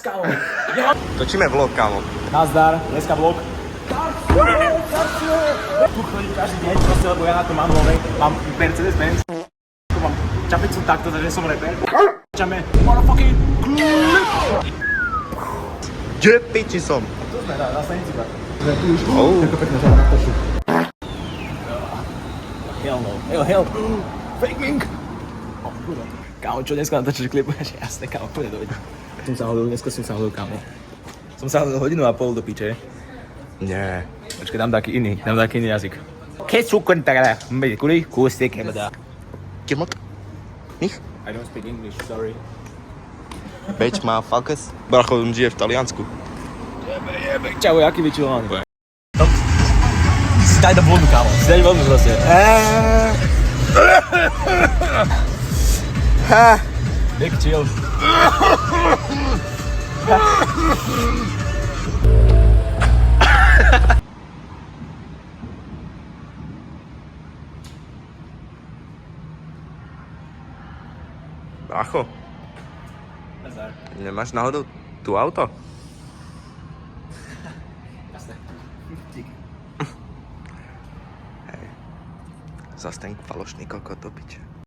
kámo. Točíme vlog, kámo. Nazdar, dneska vlog. Tu chodím každý deň, proste, lebo ja na to mám nové. Mám Mercedes-Benz. Tu mám čapicu takto, takže som rapper. Čame, motherfucking clip. Kde piči som? Tu sme, na stanici, brat. Tu už, tako pekne, že na tošu. Hell no, hell. Fake mink. Kámo, čo dneska natáčaš klip? Jasné, kámo, poďme dojde. Dneska som sa hodil, kámo. Som sa hodil hodinu a pol do piče. Nie. Počkaj, dám taký iný jazyk. Keď sú kontakta, kuli, kúste, kebada. Kemot? Nich? I don't speak English, sorry. Bitch, motherfuckers. Bracho, on žije v Taliansku. Jebe, čau, jaký vyčilovaný. Si daj do vodu, kámo, si daj vodu zase. Big chill. Bracho, nemáš náhodou tu auto? Jasné. Díky. Hej. Zas ten falošný kokot do piče.